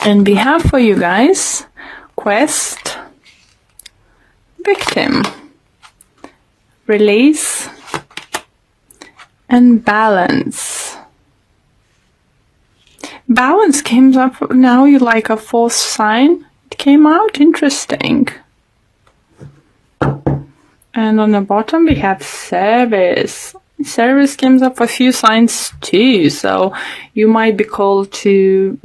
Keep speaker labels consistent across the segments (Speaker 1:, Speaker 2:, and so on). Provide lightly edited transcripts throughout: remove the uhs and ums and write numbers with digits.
Speaker 1: And we have for you guys quest, victim, release, and balance. Balance came up now. You like a fourth sign. It came out interesting. And on the bottom we have service. Service comes up for a few signs too. So you might be called to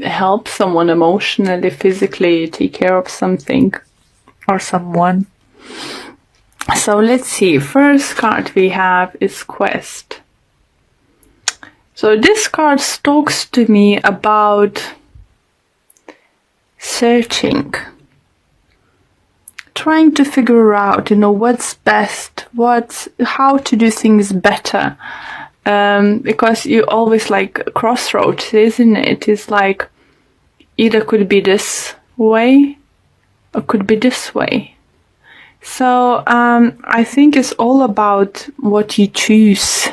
Speaker 1: help someone emotionally, physically, take care of something or someone. So let's see. First card we have is quest. So this card talks to me about searching, trying to figure out, what's best, how to do things better. Because you always like crossroads, isn't it? It's like either could be this way or could be this way. So I think it's all about what you choose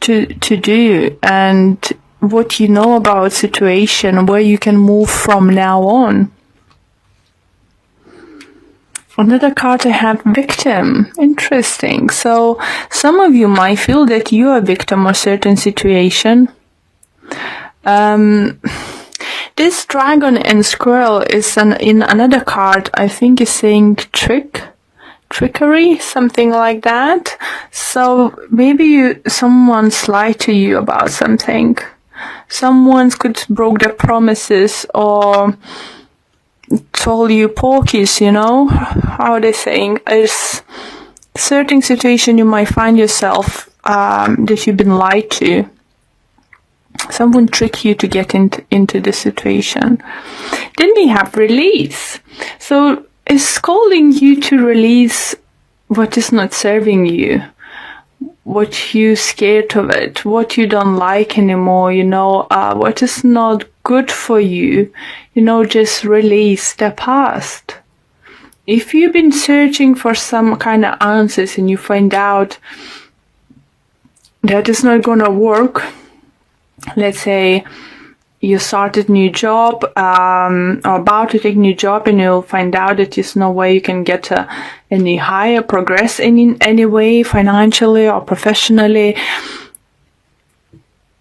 Speaker 1: to do and what you know about situation, where you can move from now on. Another card I have, victim. Interesting. So some of you might feel that you are a victim of certain situation. This dragon and squirrel is in another card, I think is saying trickery, something like that. So maybe someone's lied to you about something. Someone could broke their promises or told you porkies, how are they saying? There's certain situation you might find yourself that you've been lied to. Someone tricked you to get into the situation. Then we have release. So it's calling you to release what is not serving you, what you're scared of it, what you don't like anymore, what is not good for you, just release the past. If you've been searching for some kind of answers and you find out that it's not gonna work, let's say you started new job or about to take new job, and you'll find out that there's no way you can get any higher progress in any way, financially or professionally.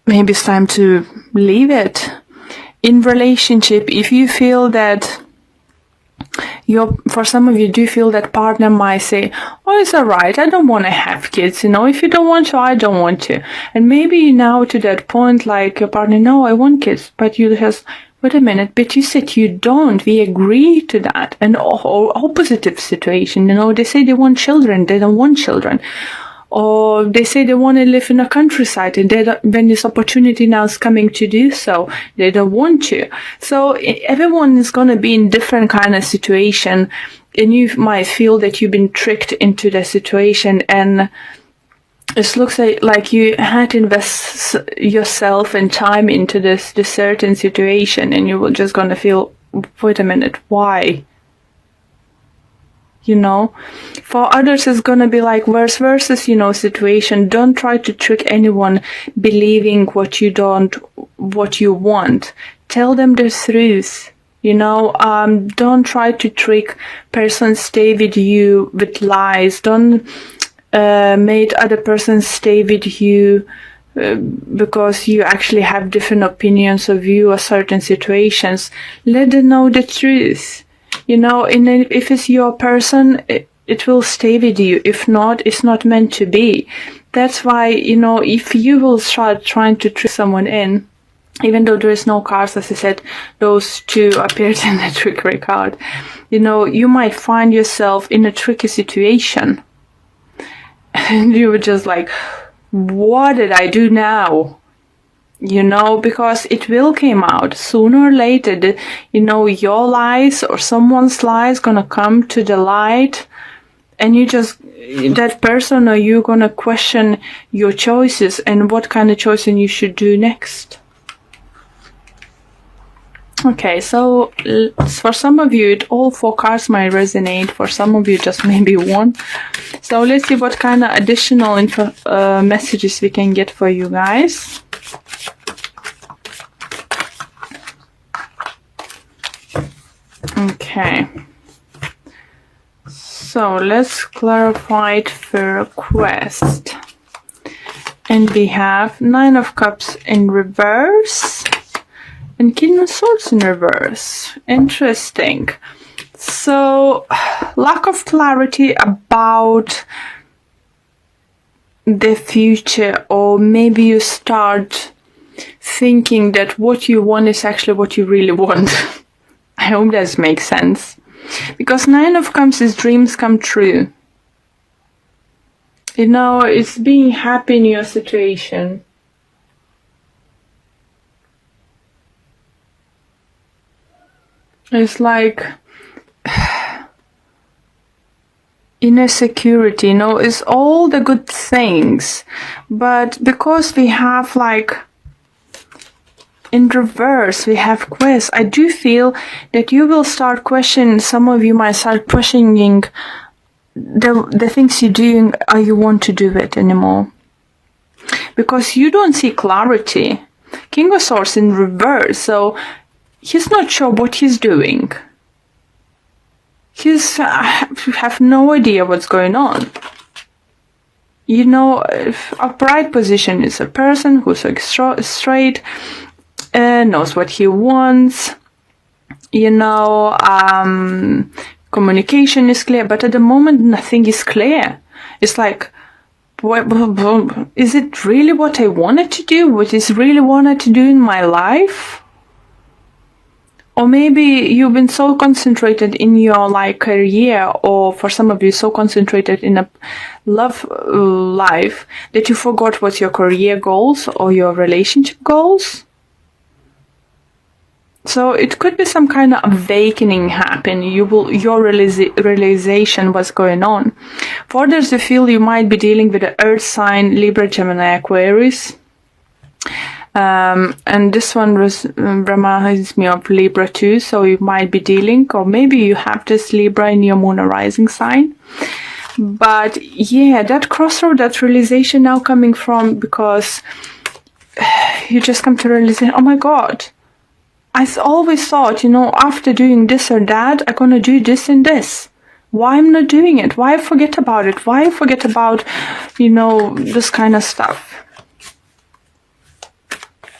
Speaker 1: Maybe it's time to leave it. In relationship, if you feel that for some of you do feel that partner might say, oh, it's alright, I don't want to have kids, if you don't want to, I don't want to. And maybe now to that point, like your partner, no, I want kids, but you just, wait a minute, but you said you don't, we agree to that. And opposite situation, they say they want children, they don't want children. Or they say they want to live in a countryside, and when this opportunity now is coming to do so, they don't want to. So everyone is going to be in different kind of situation, and you might feel that you've been tricked into the situation, and it looks like you had to invest yourself and time into this certain situation, and you were just going to feel, wait a minute, why? For others it's gonna be like verse versus, situation. Don't try to trick anyone believing what you want. Tell them the truth. Don't try to trick person stay with you with lies. Don't make other person stay with you because you actually have different opinions of you or certain situations. Let them know the truth. If it's your person, it will stay with you. If not, it's not meant to be. That's why, if you will start trying to trick someone in, even though there is no cards, as I said, those two appeared in the trickery card, you might find yourself in a tricky situation. And you were just like, what did I do now? Because it will come out sooner or later. Your lies or someone's lies gonna come to the light, and that person or you gonna question your choices and what kind of choice you should do next. Okay, so for some of you, all four cards might resonate. For some of you, just maybe one. So let's see what kind of additional messages we can get for you guys. Okay. So let's clarify it for request. And we have Nine of Cups in reverse and King of Swords in reverse. Interesting. So, lack of clarity about the future, or maybe you start thinking that what you want is actually what you really want. I hope that makes sense. Because Nine of Cups is dreams come true. You know, it's being happy in your situation. It's like inner security, you know, it's all the good things. But because we have like in reverse, we have quest, I do feel that you will start questioning, some of you might start questioning the things you're doing, or you want to do it anymore. Because you don't see clarity. King of Swords in reverse, so he's not sure what he's doing. He's have no idea what's going on. You know, upright position is a person who's like straight, knows what he wants. You know, communication is clear, but at the moment nothing is clear. It's like, is it really what I wanted to do? What is really wanted to do in my life? Or maybe you've been so concentrated in your like career, or for some of you so concentrated in a love life that you forgot what your career goals or your relationship goals. So it could be some kind of awakening happen. Your realization what's going on. For others, you feel you might be dealing with the Earth sign, Libra, Gemini, Aquarius. And this one reminds me of Libra too. So you might be dealing, or maybe you have this Libra in your moon or rising sign. But yeah, that crossroad, that realization now coming from, because you just come to realize, oh my God, I always thought, you know, after doing this or that, I'm gonna do this and this. Why I'm not doing it? Why I forget about it? Why I forget about, you know, this kind of stuff?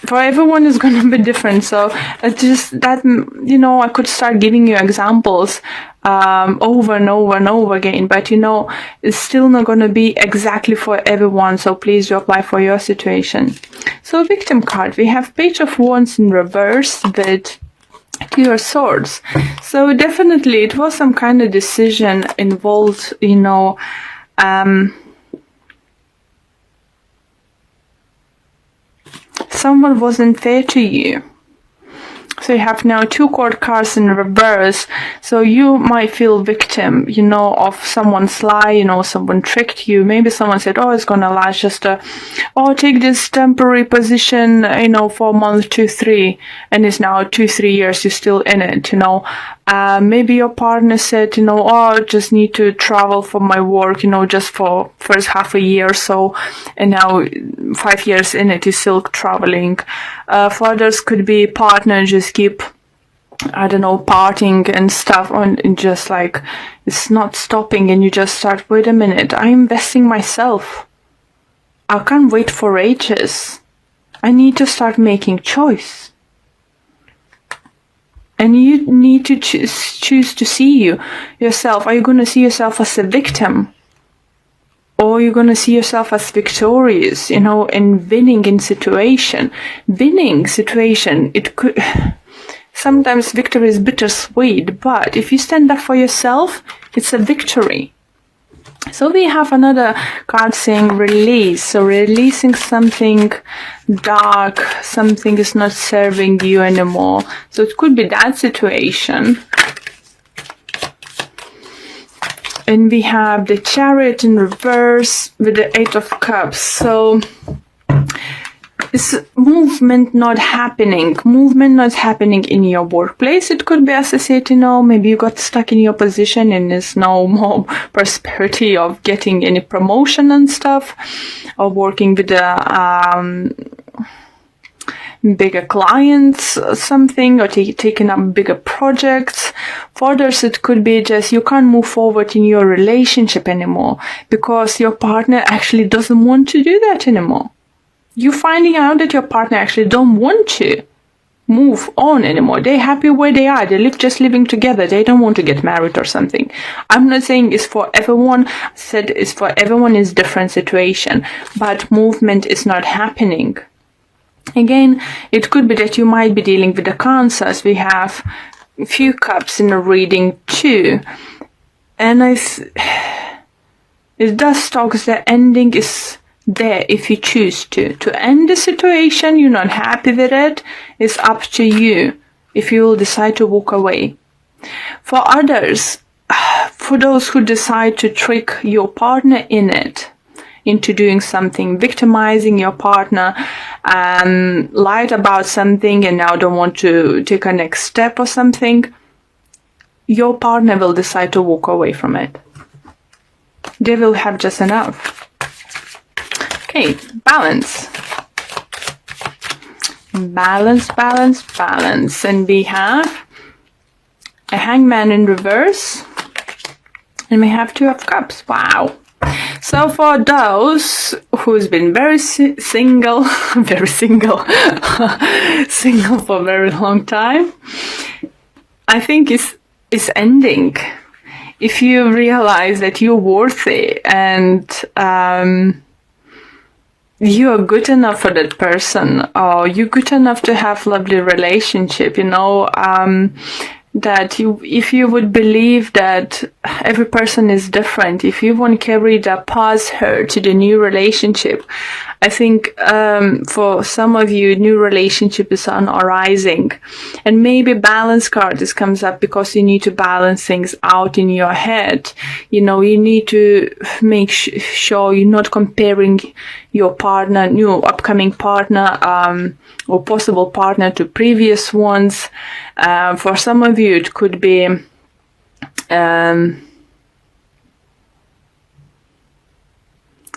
Speaker 1: For everyone is gonna be different, so it's just that, you know, I could start giving you examples over and over and over again, but you know, it's still not gonna be exactly for everyone, so please do apply for your situation. So victim card, we have Page of Wands in reverse with Two of Swords. So definitely it was some kind of decision involved, you know, someone wasn't fair to you. So you have now two court cards in reverse. So you might feel victim, you know, of someone's lie, you know, someone tricked you. Maybe someone said, oh, it's gonna last just take this temporary position, you know, for a month, 2, 3, and it's now 2, 3 years, you're still in it, you know. Maybe your partner said, you know, oh, I just need to travel for my work, you know, just for first half a year or so, and now 5 years in it, you're still traveling. For others, could be partner just keep, I don't know, partying and stuff, and just like, it's not stopping, and you just start, wait a minute, I'm investing myself. I can't wait for ages. I need to start making choice. And you need to choose to see yourself. Are you going to see yourself as a victim? Or you're going to see yourself as victorious, you know, and winning in situation. Winning situation, it could... Sometimes victory is bittersweet, but if you stand up for yourself, it's a victory. So we have another card saying release. So releasing something dark, something is not serving you anymore. So it could be that situation. And we have the Chariot in reverse with the Eight of Cups. So it's movement not happening in your workplace. It could be associated, you know, maybe you got stuck in your position and there's no more prosperity of getting any promotion and stuff, or working with the bigger clients, something, or taking up bigger projects. For others, it could be just you can't move forward in your relationship anymore because your partner actually doesn't want to do that anymore. You're finding out that your partner actually don't want to move on anymore. They're happy where they are. They just living together. They don't want to get married or something. I'm not saying it's for everyone. I said it's for everyone is different situation, but movement is not happening. Again, it could be that you might be dealing with the cancers. We have a few cups in the reading too. And it does talk the ending is there if you choose to end the situation. You're not happy with it, it's up to you if you will decide to walk away. For others, for those who decide to trick your partner into doing something, victimizing your partner, lied about something and now don't want to take a next step or something, your partner will decide to walk away from it. They will have just enough. Okay, balance. Balance, balance, balance. And we have a hangman in reverse. And we have 2 of cups. Wow. So for those who's been very single, very single, single for a very long time, I think it's ending. If you realize that you're worthy and you are good enough for that person, or you're good enough to have lovely relationship, that if you would believe that every person is different, if you want to carry the past hurt to the new relationship, I think for some of you, new relationship is on arising. And maybe balance card this comes up because you need to balance things out in your head. You need to make sure you're not comparing your partner, new upcoming partner, or possible partner to previous ones. For some of you, it could be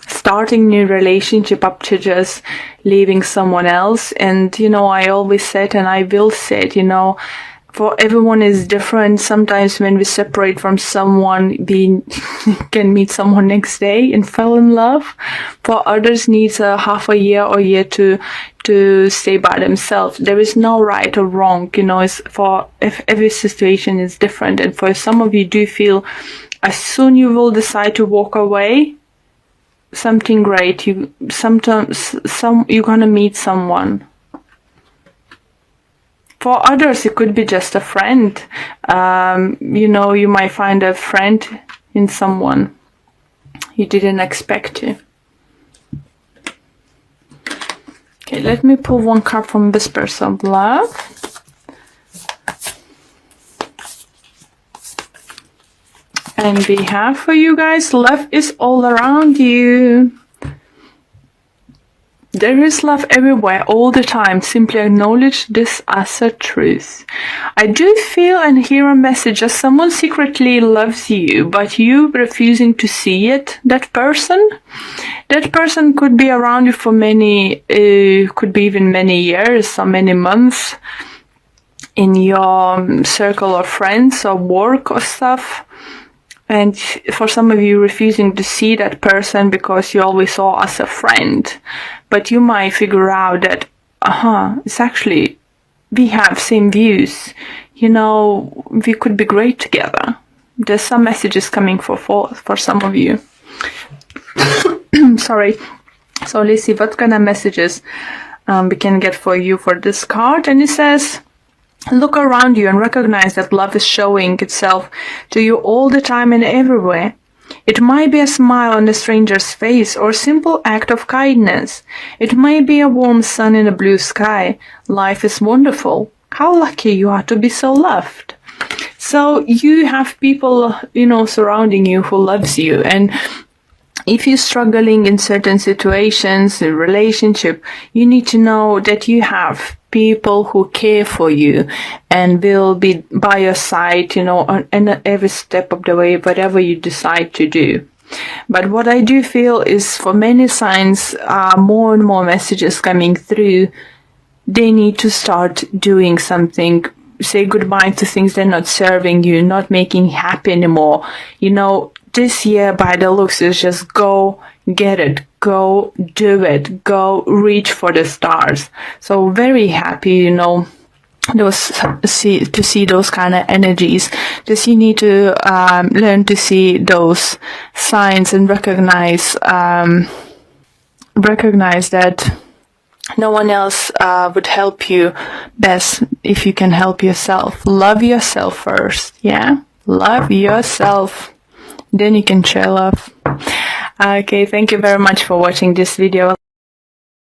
Speaker 1: starting new relationship up to just leaving someone else. And, I always said, and I will say it, for everyone is different. Sometimes when we separate from someone, we can meet someone next day and fall in love. For others, needs a half a year or year to stay by themselves. There is no right or wrong, if every situation is different. And for some of you do feel as soon you will decide to walk away, something great. You're gonna meet someone. For others, it could be just a friend. You might find a friend in someone you didn't expect to. Okay, let me pull 1 card from Whispers of Love. And we have for you guys, love is all around you. There is love everywhere, all the time. Simply acknowledge this as a truth. I do feel and hear a message that someone secretly loves you, but you refusing to see it. That person could be around you for many, could be even many years or many months in your circle of friends or work or stuff. And for some of you, refusing to see that person because you always saw as a friend. But you might figure out that, it's actually, we have same views. We could be great together. There's some messages coming for some of you. Sorry. So let's see what kind of messages we can get for you for this card. And it says, look around you and recognize that love is showing itself to you all the time and everywhere. It might be a smile on a stranger's face or a simple act of kindness. It might be a warm sun in a blue sky. Life is wonderful. How lucky you are to be so loved. So you have people, surrounding you who loves you. And if you're struggling in certain situations, in relationship, you need to know that you have people who care for you and will be by your side, on every step of the way, whatever you decide to do. But what I do feel is for many signs, more and more messages coming through they need to start doing something. Say goodbye to things that are not serving you, not making you happy anymore. You know, this year by the looks is just go get it, go do it, go reach for the stars. So very happy, you know, to see those kind of energies. Just you need to learn to see those signs and recognize that no one else would help you best if you can help yourself. Love yourself first, yeah? Love yourself. Then you can share love. Okay, thank you very much for watching this video.